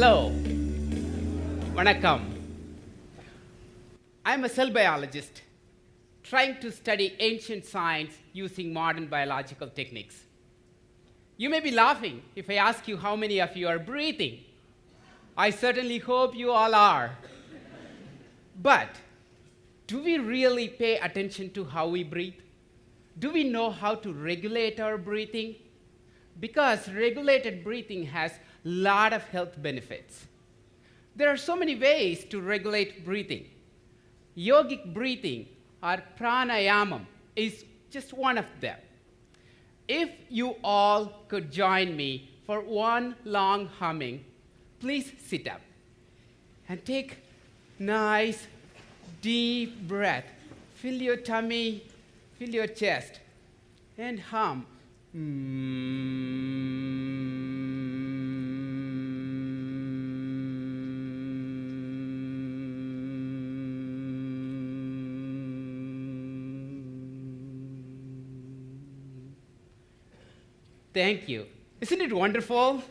Hello. Vanakkam. I'm a cell biologist trying to study ancient science using modern biological techniques. You may be laughing if I ask you how many of you are breathing. I certainly hope you all are. But do we really pay attention to how we breathe? Do we know how to regulate our breathing? Because regulated breathing has a lot of health benefits. There are so many ways to regulate breathing. Yogic breathing, or pranayamam, is just one of them. If you all could join me for one long humming, please sit up and take nice, deep breath. Fill your tummy, fill your chest, and hum. Thank you. Isn't it wonderful?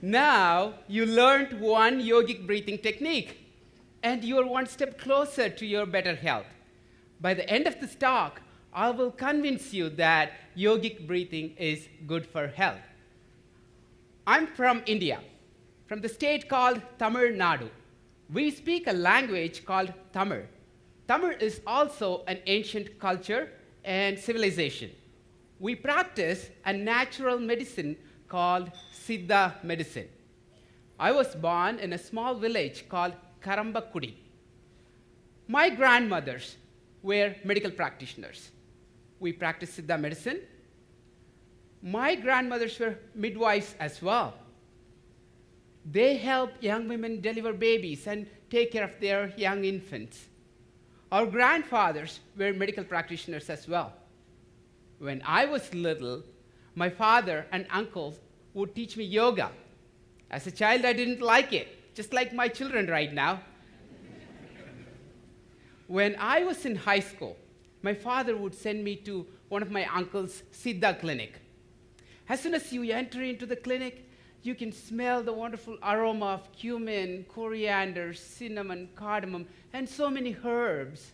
Now you learned one yogic breathing technique, and you're one step closer to your better health. By the end of this talk, I will convince you that yogic breathing is good for health. I'm from India, from the state called Tamil Nadu. We speak a language called Tamil. Tamil is also an ancient culture and civilization. We practice a natural medicine called Cittar medicine. I was born in a small village called Karambakudi. My grandmothers were medical practitioners. We practiced Cittar medicine. My grandmothers were midwives as well. They help young women deliver babies and take care of their young infants. Our grandfathers were medical practitioners as well. When I was little, my father and uncles would teach me yoga. As a child, I didn't like it, just like my children right now. When I was in high school, my father would send me to one of my uncle's Siddha clinic. As soon as you enter into the clinic, you can smell the wonderful aroma of cumin, coriander, cinnamon, cardamom, and so many herbs.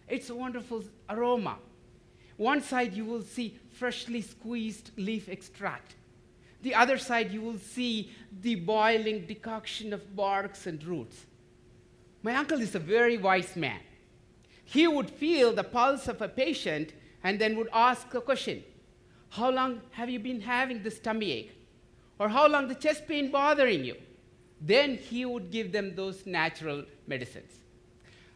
It's a wonderful aroma. One side you will see freshly squeezed leaf extract. The other side you will see the boiling decoction of barks and roots. My uncle is a very wise man. He would feel the pulse of a patient and then would ask a question. How long have you been having this tummy ache? Or how long the chest pain bothering you? Then he would give them those natural medicines.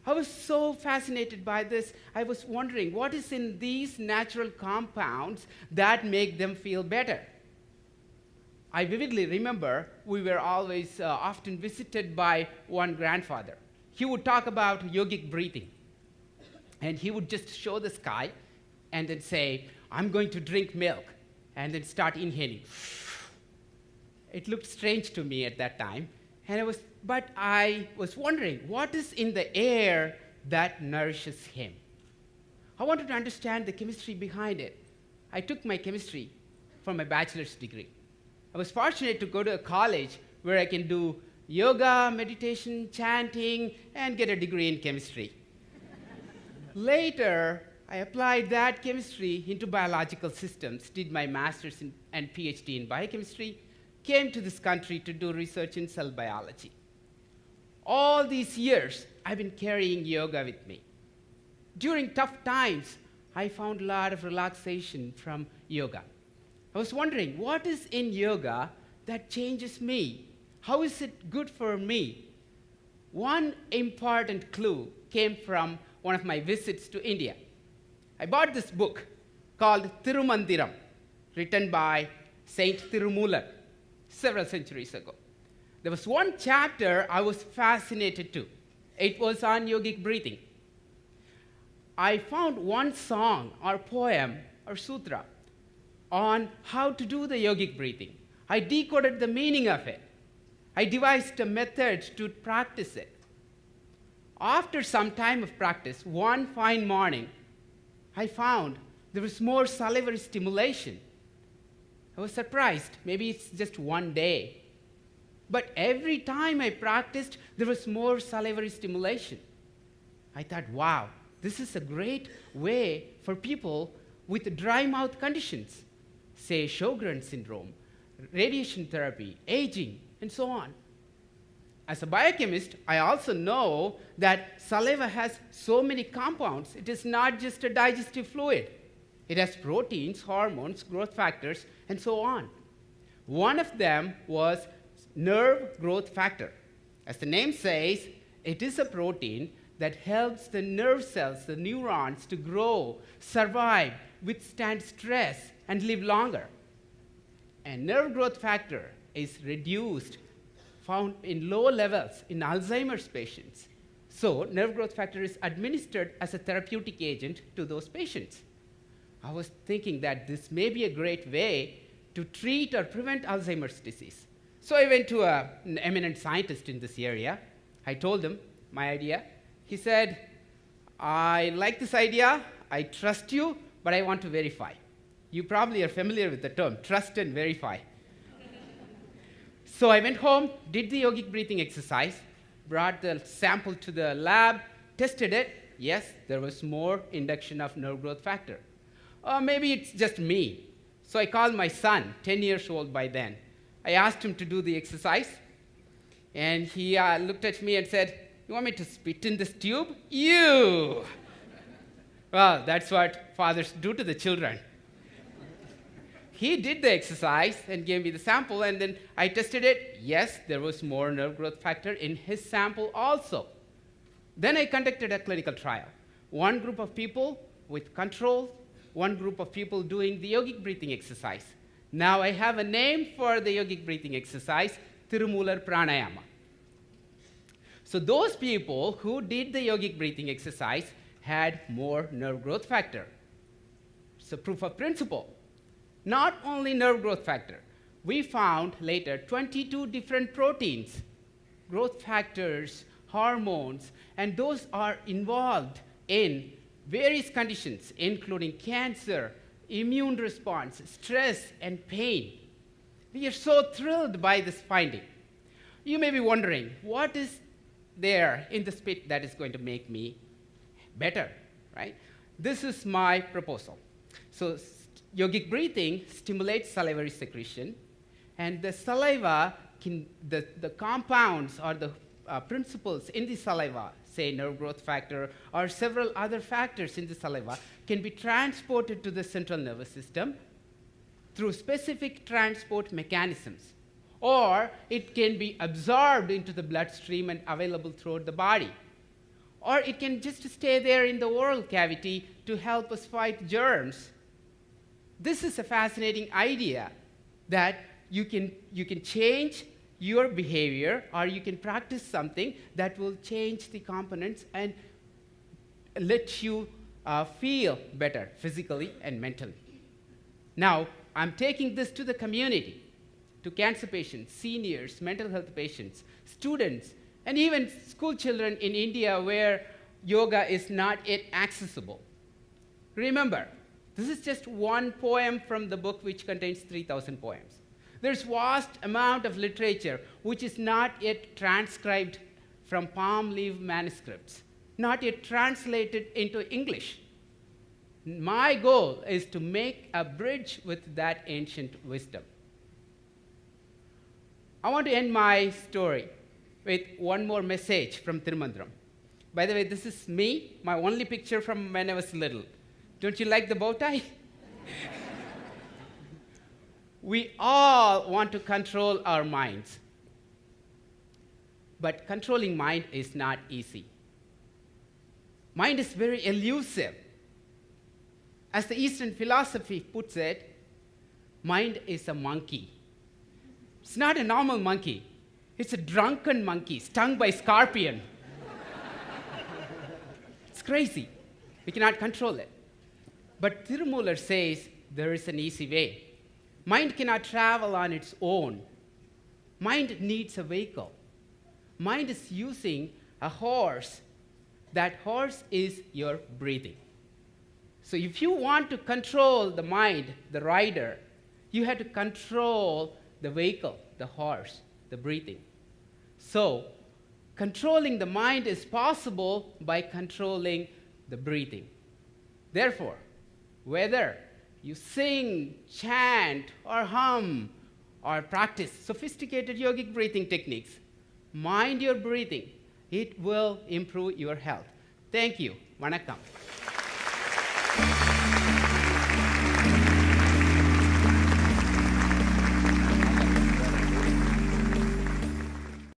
I was so fascinated by this. I was wondering, what is in these natural compounds that make them feel better? I vividly remember we were always often visited by one grandfather. He would talk about yogic breathing. And he would just show the sky and then say, I'm going to drink milk, and then start inhaling. It looked strange to me at that time. But I was wondering, what is in the air that nourishes him? I wanted to understand the chemistry behind it. I took my chemistry for my bachelor's degree. I was fortunate to go to a college where I can do yoga, meditation, chanting, and get a degree in chemistry. Later, I applied that chemistry into biological systems, did my master's and PhD in biochemistry, came to this country to do research in cell biology. All these years, I've been carrying yoga with me. During tough times, I found a lot of relaxation from yoga. I was wondering, what is in yoga that changes me? How is it good for me? One important clue came from one of my visits to India. I bought this book called Tirumandiram, written by Saint Tirumular several centuries ago. There was one chapter I was fascinated to. It was on yogic breathing. I found one song or poem or sutra on how to do the yogic breathing. I decoded the meaning of it. I devised a method to practice it. After some time of practice, one fine morning, I found there was more salivary stimulation. I was surprised. Maybe it's just one day. But every time I practiced, there was more salivary stimulation. I thought, wow, this is a great way for people with dry mouth conditions, say Sjogren's syndrome, radiation therapy, aging, and so on. As a biochemist, I also know that saliva has so many compounds. It is not just a digestive fluid. It has proteins, hormones, growth factors, and so on. One of them was nerve growth factor. As the name says, it is a protein that helps the nerve cells, the neurons, to grow, survive, withstand stress, and live longer. And nerve growth factor is reduced, found in low levels in Alzheimer's patients. So nerve growth factor is administered as a therapeutic agent to those patients. I was thinking that this may be a great way to treat or prevent Alzheimer's disease. So I went to an eminent scientist in this area. I told him my idea. He said, I like this idea, I trust you, but I want to verify. You probably are familiar with the term, trust and verify. So I went home, did the yogic breathing exercise, brought the sample to the lab, tested it. Yes, there was more induction of nerve growth factor. Or maybe it's just me. So I called my son, 10 years old by then. I asked him to do the exercise, and he looked at me and said, you want me to spit in this tube? You! Well, that's what fathers do to the children. He did the exercise and gave me the sample, and then I tested it. Yes, there was more nerve growth factor in his sample also. Then I conducted a clinical trial. One group of people with control, one group of people doing the yogic breathing exercise. Now I have a name for the yogic breathing exercise, Tirumular pranayama. So those people who did the yogic breathing exercise had more nerve growth factor. It's a proof of principle. Not only nerve growth factor, we found later 22 different proteins, growth factors, hormones, and those are involved in various conditions, including cancer, immune response, stress, and pain. We are so thrilled by this finding. You may be wondering, what is there in the spit that is going to make me better, right? This is my proposal. So yogic breathing stimulates salivary secretion, and the saliva the compounds or the principles in the saliva, say nerve growth factor or several other factors in the saliva, can be transported to the central nervous system through specific transport mechanisms, or it can be absorbed into the bloodstream and available throughout the body, or it can just stay there in the oral cavity to help us fight germs. This is a fascinating idea that you can change your behavior, or you can practice something that will change the components and let you feel better physically and mentally. Now, I'm taking this to the community, to cancer patients, seniors, mental health patients, students, and even school children in India where yoga is not yet accessible. Remember, this is just one poem from the book which contains 3,000 poems. There's vast amount of literature which is not yet transcribed from palm leaf manuscripts, not yet translated into English. My goal is to make a bridge with that ancient wisdom. I want to end my story with one more message from Tirumandram. By the way, this is me, my only picture from when I was little. Don't you like the bow tie? We all want to control our minds. But controlling mind is not easy. Mind is very elusive. As the Eastern philosophy puts it, mind is a monkey. It's not a normal monkey. It's a drunken monkey stung by a scorpion. It's crazy. We cannot control it. But Tirumular says there is an easy way. Mind cannot travel on its own. Mind needs a vehicle. Mind is using a horse. That horse is your breathing. So if you want to control the mind, the rider, you have to control the vehicle, the horse, the breathing. So, controlling the mind is possible by controlling the breathing. Therefore, whether you sing, chant, or hum, or practice sophisticated yogic breathing techniques, mind your breathing. It will improve your health. Thank you. Vanakkam.